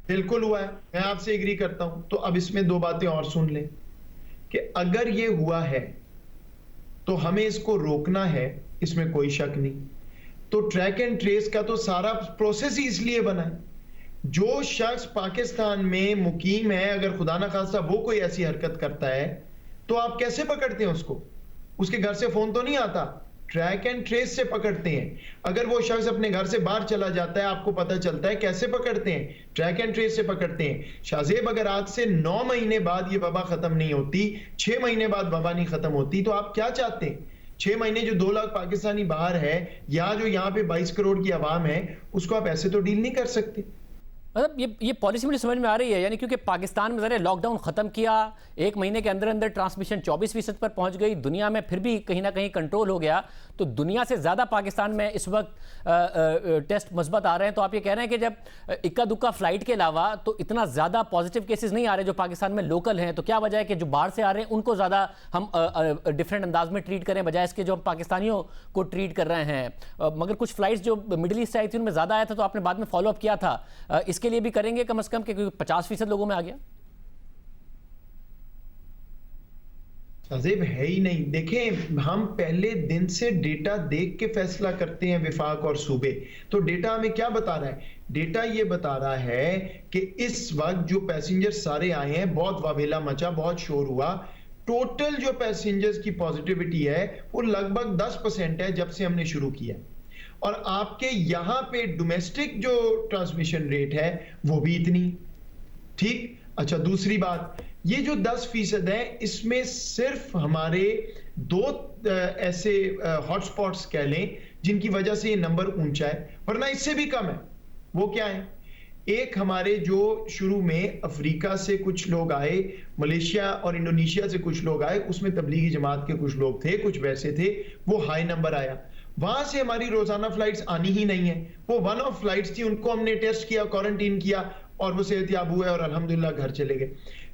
Speaker 12: बिल्कुल हुआ है, मैं आपसे एग्री करता हूं। तो अब इसमें दो बातें और सुन लें कि अगर ये हुआ है तो हमें इसको रोकना है, इसमें कोई शक नहीं। तो ट्रैक एंड ट्रेस का तो सारा प्रोसेस ही इसलिए बना है, जो शख्स पाकिस्तान में मुकीम है, अगर खुदा ना खास्ता वो कोई ऐसी हरकत करता है तो आप कैसे पकड़ते हैं उसको? उसके घर से फोन तो नहीं आता, ट्रैक एंड ट्रेस से पकड़ते हैं। अगर वो शख्स अपने घर से बाहर चला जाता है, आपको पता चलता है, कैसे पकड़ते हैं? ट्रैक एंड ट्रेस से पकड़ते हैं। शाहजेब, अगर आज से 9 महीने बाद ये वबा खत्म नहीं होती, 6 महीने बाद वबा नहीं खत्म होती, तो आप क्या चाहते हैं? 6 महीने जो 2 लाख पाकिस्तानी बाहर है, या जो यहाँ पे 22 करोड़ की आवाम है, उसको आप ऐसे तो डील नहीं कर सकते।
Speaker 1: मतलब ये पॉलिसी मुझे समझ में आ रही है, यानी क्योंकि पाकिस्तान में ज़रा लॉकडाउन ख़त्म किया, 1 महीने के अंदर अंदर ट्रांसमिशन 24% पर पहुंच गई, दुनिया में फिर भी कहीं ना कहीं कंट्रोल हो गया, तो दुनिया से ज़्यादा पाकिस्तान में इस वक्त टेस्ट मस्बत आ रहे हैं। तो आप ये कह रहे हैं कि जब इक्का दुक्का फ्लाइट के अलावा तो इतना ज़्यादा पॉजिटिव केसेस नहीं आ रहे जो पाकिस्तान में लोकल हैं, तो क्या वजह है कि जो बाहर से आ रहे हैं उनको ज़्यादा हम डिफरेंट अंदाज में ट्रीट करें बजाय इसके जो हम पाकिस्तानियों को ट्रीट कर रहे हैं? मगर कुछ फ्लाइट्स जो मिडिल ईस्ट से आई थी उनमें ज़्यादा आया था, तो आपने बाद में फॉलोअप किया था, इसके लिए भी करेंगे कम से कम, क्योंकि 50% लोगों में आ गया।
Speaker 12: अजीब है ही नहीं। देखें, हम पहले दिन से डेटा देख के फैसला करते हैं, विफाक और सूबे। तो डेटा हमें क्या बता रहा है? डेटा ये बता रहा है कि इस वक्त जो पैसेंजर सारे आए हैं, बहुत वावेला मचा, बहुत शोर हुआ। टोटल जो पैसेंजर्स की पॉजिटिविटी है वो लगभग 10% है जब से हमने शुरू किया। और आपके यहां पे डोमेस्टिक जो ट्रांसमिशन रेट है वो भी इतनी। ठीक, अच्छा, दूसरी बात, ये जो 10% है, इसमें सिर्फ हमारे 2 ऐसे हॉटस्पॉट्स कह लें जिनकी वजह से ये नंबर ऊंचा है, वरना इससे भी कम है। वो क्या है? एक हमारे जो शुरू में अफ्रीका से कुछ लोग आए, मलेशिया और इंडोनेशिया से कुछ लोग आए, उसमें तबलीगी जमात के कुछ लोग थे, कुछ वैसे थे, वो हाई नंबर आया। वहां से हमारी रोजाना फ्लाइट्स आनी ही नहीं है, वो वन ऑफ फ्लाइट्स थी, उनको हमने टेस्ट किया, क्वारंटीन किया और वो सेहतयाब हुए और अल्हम्दुलिल्लाह घर चले गए।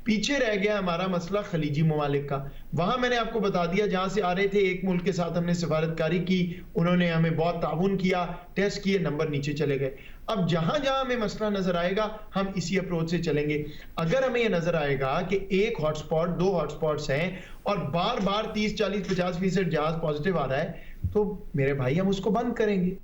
Speaker 12: पीछे रह गया हमारा मसला खलीजी ममालिक का। वहां मैंने आपको बता दिया, जहां से आ रहे थे, एक मुल्क के साथ हमने सफारतकारी की, उन्होंने हमें बहुत ताउन किया, टेस्ट किए, नंबर नीचे चले गए। अब जहां जहां हमें मसला नजर आएगा हम इसी अप्रोच से चलेंगे। अगर हमें यह नजर आएगा कि एक हॉटस्पॉट, 2 हॉटस्पॉट्स हैं और बार बार 30, 40, 50% जहाज पॉजिटिव आ रहा है, तो मेरे भाई हम उसको बंद करेंगे।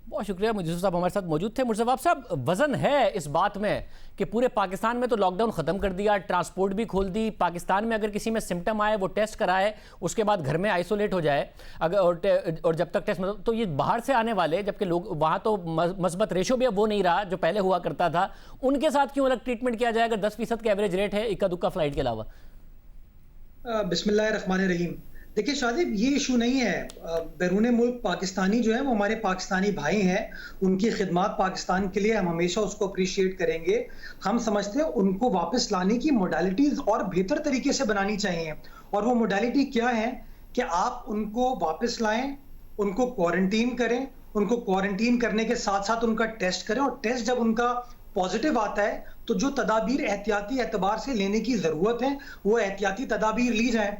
Speaker 1: बहुत शुक्रिया। मुजफ्फर साहब हमारे साथ मौजूद थे। मुजफ्फर साहब, वजन है इस बात में कि पूरे पाकिस्तान में तो लॉकडाउन खत्म कर दिया, ट्रांसपोर्ट भी खोल दी, पाकिस्तान में अगर किसी में सिम्टम आए वो टेस्ट कराए, उसके बाद घर में आइसोलेट हो जाए, अगर और जब तक टेस्ट, तो ये बाहर से आने वाले, जबकि लोग वहाँ तो मस्बत रेशो भी अब वो नहीं रहा जो पहले हुआ करता था, उनके साथ क्यों अलग ट्रीटमेंट किया जाए अगर 10% का एवरेज रेट है इक्का दुक्का फ्लाइट के अलावा?
Speaker 13: बिस्मिल्लाहिर्रहमानिर्रहीम। देखिए शादिब, ये इशू नहीं है। बैरून मुल्क पाकिस्तानी जो है वो हमारे पाकिस्तानी भाई हैं, उनकी खिदमत पाकिस्तान के लिए हम हमेशा उसको अप्रिशिएट करेंगे। हम समझते हैं उनको वापस लाने की मोडालिटीज और बेहतर तरीके से बनानी चाहिए, और वो मोडालिटी क्या है कि आप उनको वापस लाएं, उनको क्वारंटीन करें, उनको क्वारंटीन करने के साथ साथ उनका टेस्ट करें, और टेस्ट जब उनका पॉजिटिव आता है तो जो तदाबीर एहतियाती एतबार से लेने की जरूरत है वो एहतियाती तदाबीर ली जाए।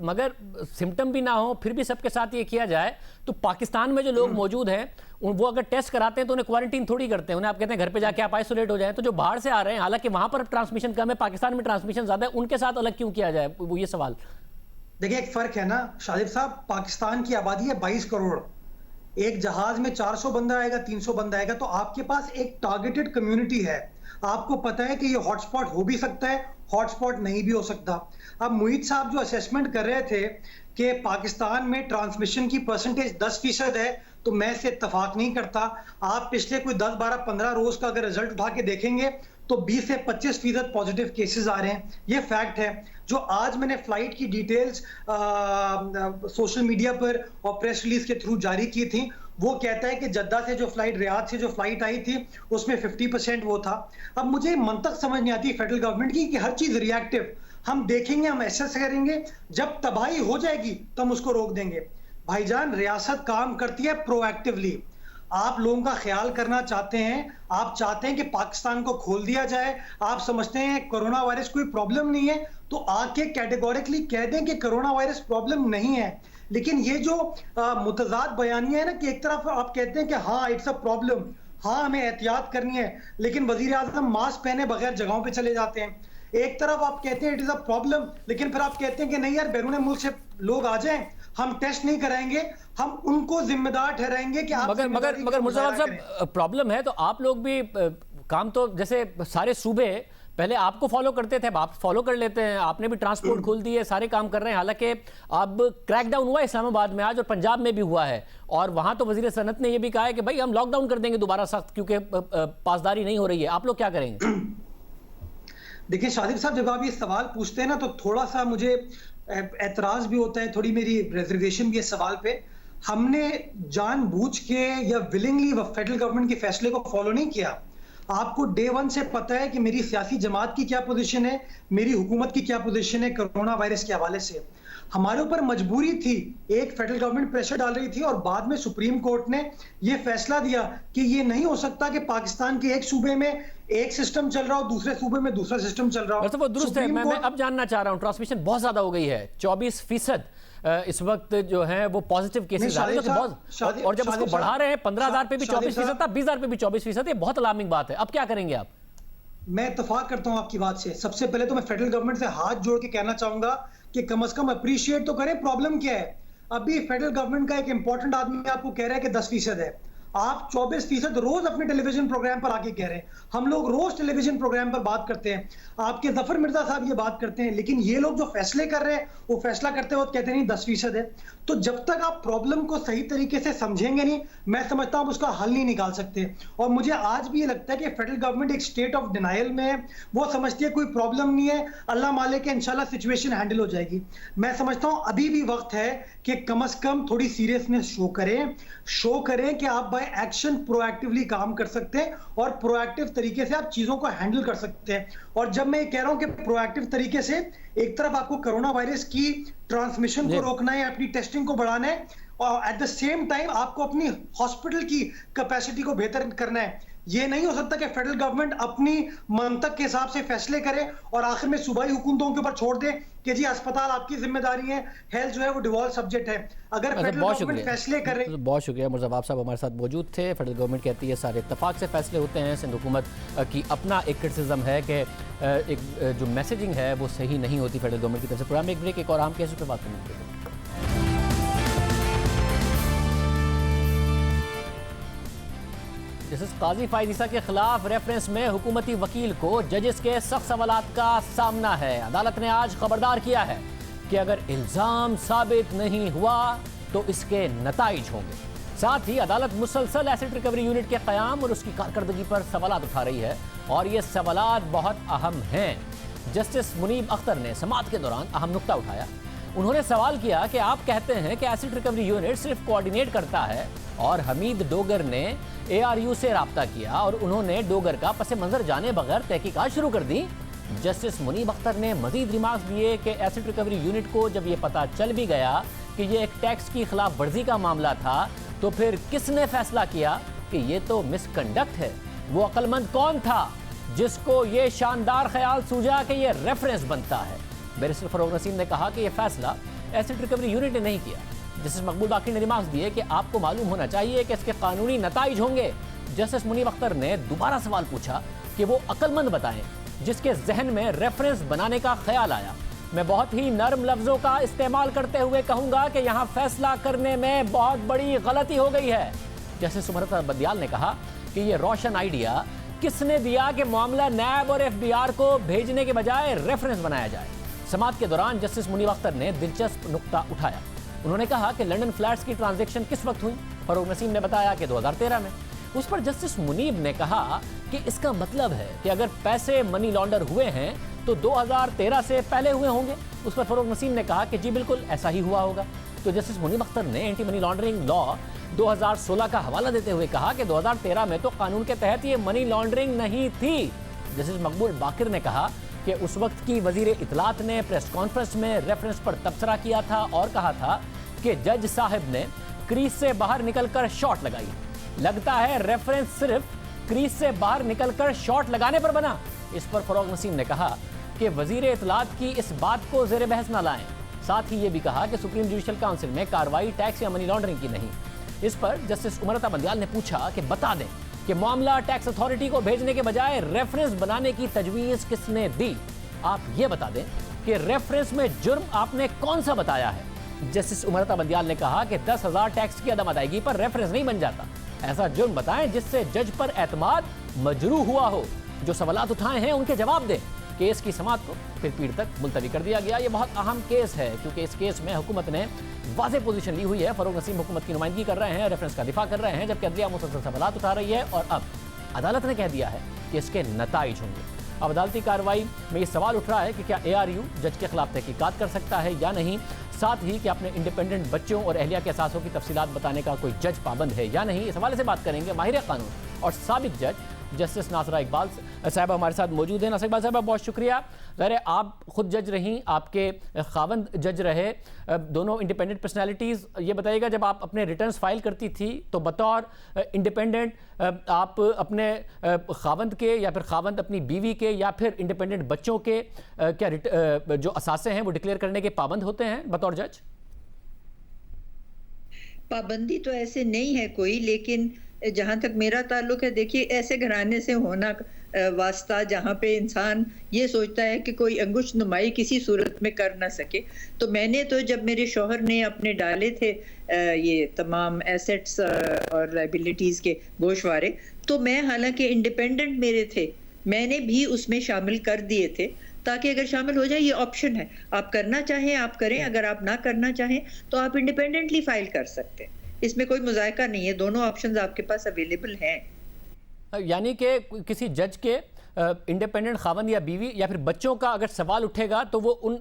Speaker 1: मगर सिम्टम भी ना हो फिर भी सबके साथ ये किया जाए, तो पाकिस्तान में जो लोग मौजूद हैं वो अगर टेस्ट कराते हैं तो उन्हें क्वारंटीन थोड़ी करते हैं, उन्हें आप कहते हैं घर पे जाके आप आइसोलेट हो जाएं। तो जो बाहर से आ रहे हैं, हालांकि वहां पर ट्रांसमिशन कम है, पाकिस्तान में ट्रांसमिशन ज्यादा है, उनके साथ अलग क्यों किया जाए, वो ये सवाल।
Speaker 13: देखिए एक फर्क है ना शाहिद साहब, पाकिस्तान की आबादी है 22 करोड़, एक जहाज में 400 बंदा आएगा, 300 बंदा आएगा, तो आपके पास एक टारगेटेड कम्युनिटी है। आपको पता है कि ये हॉटस्पॉट हो भी सकता है, हॉटस्पॉट नहीं भी हो सकता। अब मोहित साहब जो असेसमेंट कर रहे थे कि पाकिस्तान में ट्रांसमिशन की परसेंटेज 10% है, तो मैं इससे इत्तफाक नहीं करता। आप पिछले कोई 10, 12, 15 रोज का अगर रिजल्ट उठा के देखेंगे तो 20 से 25% पॉजिटिव केसेस आ रहे हैं, ये फैक्ट है। जो आज मैंने फ्लाइट की डिटेल्स सोशल मीडिया पर और प्रेस रिलीज के थ्रू जारी की थी, वो कहता है कि जद्दा से जो फ्लाइट, रियाद से जो फ्लाइट आई थी, उसमें 50% वो था। अब मुझे मंतक समझ नहीं आती फेडरल गवर्नमेंट की कि हर चीज रिएक्टिव, हम देखेंगे, हम एसेस करेंगे, जब तबाही हो जाएगी तो हम उसको रोक देंगे। भाईजान, रियासत काम करती है प्रोएक्टिवली। आप लोगों का ख्याल करना चाहते हैं, आप चाहते हैं कि पाकिस्तान को खोल दिया जाए, आप समझते हैं कोरोना वायरस कोई प्रॉब्लम नहीं है, तो आके कैटेगोरिकली कह दें कि कोरोना वायरस प्रॉब्लम नहीं है। लेकिन ये जो मुतजाद बयानियां है ना, कि एक तरफ आप कहते हैं कि हाँ इट्स अ प्रॉब्लम, हाँ हमें एहतियात करनी है, लेकिन वजीर आजम मास्क पहने बगैर जगहों पे चले जाते हैं। एक तरफ आप कहते हैं इट इज अ प्रॉब्लम, लेकिन फिर आप कहते हैं कि नहीं यार, बैरून मुल्क से लोग आ जाएं, हम टेस्ट नहीं कराएंगे, हम उनको जिम्मेदार ठहराएंगे कि आप
Speaker 1: मगर मुर्तज़ा साहब, प्रॉब्लम है तो आप लोग भी काम, तो जैसे सारे सूबे पहले आपको फॉलो करते थे, अब आप फॉलो कर लेते हैं, आपने भी ट्रांसपोर्ट खोल दी है, सारे काम कर रहे हैं। हालांकि अब क्रैकडाउन हुआ है इस्लामाबाद में आज, और पंजाब में भी हुआ है, और वहां तो वजीर सनत ने यह भी कहा है कि भाई हम लॉकडाउन कर देंगे दोबारा सख्त, क्योंकि पासदारी नहीं हो रही है। आप लोग क्या करेंगे?
Speaker 13: देखिए शादिब साहब, जब आप ये सवाल पूछते हैं ना, तो थोड़ा सा मुझे एतराज भी होता है, थोड़ी मेरी रिजर्वेशन भी है सवाल पे। हमने जानबूझ के या विलिंगली फेडरल गवर्नमेंट के फैसले को फॉलो नहीं किया। आपको डे वन से पता है कि मेरी सियासी जमात की क्या पोजीशन है, मेरी हुकूमत की क्या पोजीशन है कोरोना वायरस के हवाले से। हमारे ऊपर मजबूरी थी, एक फेडरल गवर्नमेंट प्रेशर डाल रही थी, और बाद में सुप्रीम कोर्ट ने यह फैसला दिया कि ये नहीं हो सकता कि पाकिस्तान के एक सूबे में एक सिस्टम चल रहा हो, दूसरे सूबे में दूसरा सिस्टम चल रहा हो।
Speaker 1: तो वो दुरुस्त है। मैं अब जानना चाह रहा हूं, ट्रांसमिशन बहुत ज्यादा हो गई है, 24% इस वक्त जो है वो पॉजिटिव केसेस आ रहे हैं, बहुत, और जब उसको बढ़ा रहे हैं 15,000 पे भी 24% था, 20,000 पे भी 24%, ये बहुत अलार्मिंग बात है। अब क्या करेंगे आप?
Speaker 13: मैं इत्तेफाक करता हूं आपकी बात से। सबसे पहले तो मैं फेडरल गवर्नमेंट से हाथ जोड़ के कहना चाहूंगा कि कम से कम अप्रिशिएट तो करें, प्रॉब्लम क्या है। अभी फेडरल गवर्नमेंट का एक इंपॉर्टेंट आदमी आपको कह रहा है कि 10% है, आप 24% रोज अपने टेलीविजन प्रोग्राम पर आके कह रहे हैं। हम लोग रोज टेलीविजन प्रोग्राम पर बात करते हैं, आपके जफर मिर्जा साहब ये बात करते हैं, लेकिन ये लोग जो फैसले कर रहे हैं वो फैसला करते वक्त कहते नहीं 10% है। तो जब तक आप प्रॉब्लम को सही तरीके से समझेंगे नहीं, मैं समझता हूं उसका हल नहीं निकाल सकते। और मुझे आज भी ये लगता है कि फेडरल गवर्नमेंट एक स्टेट ऑफ डिनायल में है, वो समझती है कोई प्रॉब्लम नहीं है, अल्लाह मालिक है, इंशाल्लाह सिचुएशन हैंडल हो जाएगी। मैं समझता हूं अभी भी वक्त है कि कम से कम थोड़ी सीरियसनेस शो करें कि आप बाय एक्शन प्रोएक्टिवली काम कर सकते हैं, और प्रोएक्टिव तरीके से आप चीजों को हैंडल कर सकते हैं। और जब मैं ये कह रहा हूं कि प्रोएक्टिव तरीके से, एक तरफ आपको कोरोना वायरस की ट्रांसमिशन को रोकना है, अपनी टेस्टिंग को बढ़ाना है, और एट द सेम टाइम आपको अपनी हॉस्पिटल की कैपेसिटी को बेहतर करना है। ये नहीं हो सकता कि फेडरल गवर्नमेंट अपनी मंतक के हिसाब से फैसले करे और आखिर में सूबाई हुकूमतों के ऊपर छोड़ दे कि जी अस्पताल आपकी जिम्मेदारी है, हेल्थ जो है वो डिवॉल्व सब्जेक्ट है। अगर फेडरल गवर्नमेंट फैसले करे।
Speaker 1: बहुत शुक्रिया मुर्ज़ाबाब साहब हमारे साथ मौजूद थे। फेडरल गवर्नमेंट कहती है सारे इत्तेफाक से फैसले होते हैं। सिंध हुकूमत की अपना एक क्रिटिसिज्म है कि एक जो मैसेजिंग है वो सही नहीं होती फेडरल गवर्नमेंट की तरफ से। प्रोग्राम एक ब्रेक, एक और आम केस पे बात करेंगे। जस्टिस काजी फायद ईसा के खिलाफ रेफरेंस में हुकूमती वकील को जजेस के सख्त सवालात का सामना है। अदालत ने आज खबरदार किया है कि अगर इल्जाम साबित नहीं हुआ तो इसके नताइज होंगे। साथ ही अदालत मुसलसल एसिड रिकवरी यूनिट के क़याम और उसकी कारकर्दगी पर सवालात उठा रही है, और ये सवालात बहुत अहम हैं। जस्टिस मुनीब अख्तर ने समाअत के दौरान अहम नुक्ता उठाया। उन्होंने सवाल किया कि आप कहते हैं कि एसिड रिकवरी यूनिट सिर्फ कोऑर्डिनेट करता है, और हमीद डोगर ने ARU से राब्ता किया और उन्होंने डोगर का पस मंजर जाने बगैर तहकीकात शुरू कर दी। जस्टिस मुनीब अख्तर ने मजीद रिमार्क्स दिए कि एसिड रिकवरी यूनिट को जब ये पता चल भी गया कि ये एक टैक्स की खिलाफ वर्जी का मामला था, तो फिर किसने फैसला किया कि ये तो मिसकंडक्ट है? वो अक्लमंद कौन था जिसको ये शानदार ख्याल सूझा कि ये रेफरेंस बनता है? बैरिस्टर फरोग नसीम ने कहा कि यह फैसला एसिड रिकवरी यूनिट ने नहीं किया। जस्टिस मकबूल बाकी ने रिमार्क्स दिए कि आपको मालूम होना चाहिए कि इसके कानूनी नताइज होंगे। जस्टिस मुनीब अख्तर ने दोबारा सवाल पूछा कि वो अक्लमंद बताएं जिसके जहन में रेफरेंस बनाने का ख्याल आया। मैं बहुत ही नर्म लफ्जों का इस्तेमाल करते हुए कहूंगा कि यहां फैसला करने में बहुत बड़ी गलती हो गई है। जस्टिस सुमरता बंदियाल ने कहा कि यह रोशन आइडिया किसने दिया कि मामला नैब और एफबीआर को भेजने के बजाय रेफरेंस बनाया जाए। समाअत के दौरान जस्टिस मुनीब अख्तर ने दिलचस्प नुक्ता उठाया। उन्होंने कहा कि लंदन फ्लैट्स की ट्रांजैक्शन किस वक्त हुई। फरूक नसीम ने बताया कि 2013 में। उस पर जस्टिस मुनीब ने कहा कि इसका मतलब है कि अगर पैसे मनी लॉन्डर हुए हैं तो 2013 से पहले हुए होंगे। उस पर फरूक नसीम ने कहा कि जी बिल्कुल ऐसा ही हुआ होगा। तो जस्टिस मुनीब अख्तर ने एंटी मनी लॉन्ड्रिंग लॉ 2016 का हवाला देते हुए कहा कि 2013 में तो कानून के तहत ये मनी लॉन्ड्रिंग नहीं थी। जस्टिस मकबूल बाकिर ने कहा कि उस वक्त की वजीर इतलात ने प्रेस कॉन्फ्रेंस में रेफरेंस पर तबसरा किया था और कहा था कि जज साहब ने क्रीज से बाहर निकलकर शॉट लगाई। लगता है रेफरेंस सिर्फ क्रीज से बाहर निकलकर शॉट लगाने पर बना। इस पर फरूक नसीम ने कहा कि वजीर इतलात की इस बात को जेर बहस न लाएं। साथ ही ये भी कहा कि सुप्रीम जुडिशल काउंसिल में कार्रवाई टैक्स या मनी लॉन्ड्रिंग की नहीं। इस पर जस्टिस उमरता बंदियाल ने पूछा कि बता दें कि मामला टैक्स अथॉरिटी को भेजने के बजाय रेफरेंस बनाने की तजवीज़ किसने दी। आप ये बता दें कि रेफरेंस में जुर्म आपने कौन सा बताया है। जस्टिस उमरता बंदियाल ने कहा कि 10,000 टैक्स की अदम अदायगी पर रेफरेंस नहीं बन जाता। ऐसा जुर्म बताएं जिससे जज पर एतमाद मजरूह हुआ हो। जो सवालात उठाए हैं उनके जवाब दें। केस की समाअत को फिर पीर तक मुलतवी कर दिया गया। ये बहुत अहम केस है क्योंकि इस केस में हुकूमत ने वाज़ेह पोजीशन ली हुई है। फरूक नसीम हुकूमत की नुमाइंदगी कर रहे हैं, रेफरेंस का दिफा कर रहे हैं, जबकि अदलिया मुसलसल सवालात उठा रही है और अब अदालत ने कह दिया है कि इसके नताइज होंगे। अब अदालती कार्रवाई में ये सवाल उठ रहा है कि क्या ARU जज के खिलाफ तहकीकात कर सकता है या नहीं। साथ ही कि अपने इंडिपेंडेंट बच्चों और अहलिया के असासों की तफसीलात बताने का कोई जज पाबंद है या नहीं। इस हवाले से बात करेंगे माहिर कानून और साबिक जज जस्टिस नासरा इकबाल साहब हमारे साथ मौजूद हैं। नासरा इकबाल साहब बहुत शुक्रिया। ज़ाहिर है आप खुद जज रहीं, आपके खावंद जज रहे, दोनों इंडिपेंडेंट पर्सनैलिटीज़। ये बताइएगा जब आप अपने रिटर्न्स फाइल करती थी तो बतौर इंडिपेंडेंट आप अपने खावंद के या फिर खावंद अपनी बीवी के या फिर इंडिपेंडेंट बच्चों के क्या जो असासे हैं वो डिक्लेयर करने के पाबंद होते हैं बतौर जज?
Speaker 14: पाबंदी तो ऐसे नहीं है कोई, लेकिन जहाँ तक मेरा ताल्लुक है, देखिए ऐसे घराने से होना वास्ता जहाँ पे इंसान ये सोचता है कि कोई अंगुश नुमाई किसी सूरत में कर ना सके। तो मैंने तो जब मेरे शौहर ने अपने डाले थे ये तमाम एसेट्स और लाइबिलिटीज़ के गोशवारे, तो मैं हालांकि इंडिपेंडेंट मेरे थे, मैंने भी उसमें शामिल कर दिए थे ताकि अगर शामिल हो जाए ये ऑप्शन है, आप करना चाहें आप करें, अगर आप ना करना चाहें तो आप इंडिपेंडेंटली फाइल कर सकते हैं। इसमें कोई मुज़ायका नहीं है, दोनों ऑप्शंस आपके पास अवेलेबल हैं।
Speaker 1: यानी कि किसी जज के इंडिपेंडेंट खावंद या बीवी या फिर बच्चों का अगर सवाल उठेगा तो वो उन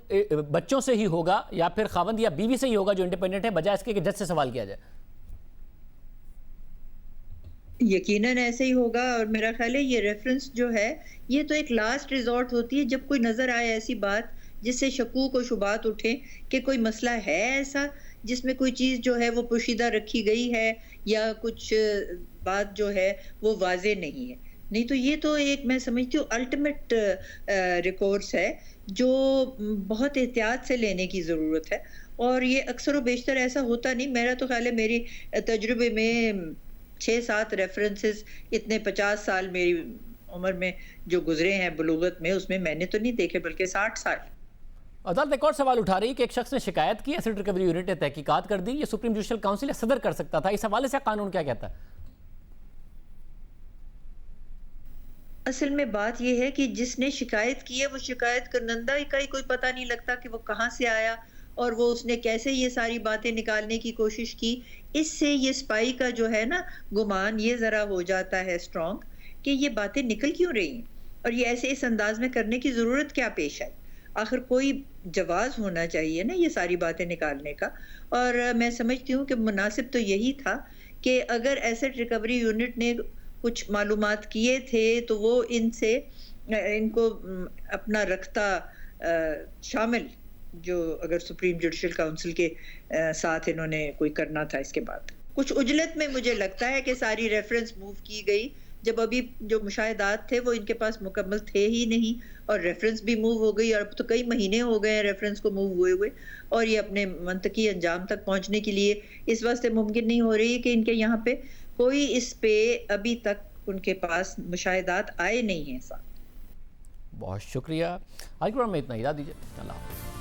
Speaker 1: बच्चों से ही होगा या फिर खावंद या बीवी से ही होगा जो इंडिपेंडेंट है, बजाय इसके कि जज से सवाल किया जाए।
Speaker 14: यकीनन ऐसे ही होगा। और मेरा ख्याल है ये रेफरेंस जो है ये तो एक लास्ट रिजॉर्ट होती है जब कोई नजर आए ऐसी बात जिससे शकूक और शुबात उठे कि कोई मसला है ऐसा जिसमें कोई चीज़ जो है वो पोशीदा रखी गई है या कुछ बात जो है वो वाजे नहीं है। नहीं तो ये तो एक मैं समझती हूँ अल्टीमेट रिकोर्स है जो बहुत एहतियात से लेने की ज़रूरत है। और ये अक्सर व बेशतर ऐसा होता नहीं। मेरा तो ख्याल है मेरी तजुर्बे में 6-7 रेफरेंसेस इतने 50 साल मेरी उम्र में जो गुजरे हैं बलूगत में, उसमें मैंने तो नहीं देखे बल्कि 60 साल।
Speaker 1: अदालत एक और सवाल उठा रही कि एक शख्स ने शिकायत की, एसेट रिकवरी यूनिट ने तहकीकात कर दी, ये सुप्रीम जुडिशल काउंसिल या सदर कर सकता था। इस हवाले से कानून क्या कहता है?
Speaker 14: असल में बात यह है कि जिसने शिकायत की है वो शिकायत करनंदा का ही कोई पता नहीं लगता कि वो कहाँ से आया और वो उसने कैसे ये सारी बातें निकालने की कोशिश की। इससे ये स्पाई का जो है ना गुमान ये ज़रा हो जाता है स्ट्रॉन्ग कि ये बातें निकल क्यों रही हैं और ये ऐसे इस अंदाज में करने की ज़रूरत क्या पेश आई। आखिर कोई जवाज़ होना चाहिए ना ये सारी बातें निकालने का। और मैं समझती हूँ कि मुनासिब तो यही था कि अगर एसेट रिकवरी यूनिट ने कुछ मालूमात किए थे तो वो इनसे इनको अपना रखता शामिल, जो अगर सुप्रीम जुडिशल काउंसिल के साथ इन्होंने कोई करना था। इसके बाद कुछ उजलत में मुझे लगता है कि सारी रेफरेंस मूव की गई जब अभी जो मुशाहिदात थे वो इनके पास मुकम्मल थे ही नहीं और रेफरेंस भी मूव हो गई। और अब तो कई महीने हो गए हैं रेफरेंस को मूव हुए और ये अपने मंतकी अंजाम तक पहुंचने के लिए इस वास्ते मुमकिन नहीं हो रही है कि इनके यहाँ पे कोई इस पे अभी तक उनके पास मुशाहिदात आए नहीं हैं। साथ
Speaker 1: बहुत शुक्रिया। आज के प्रोग्राम में इतना ही, दीजिए। अल्लाह हाफ़िज़।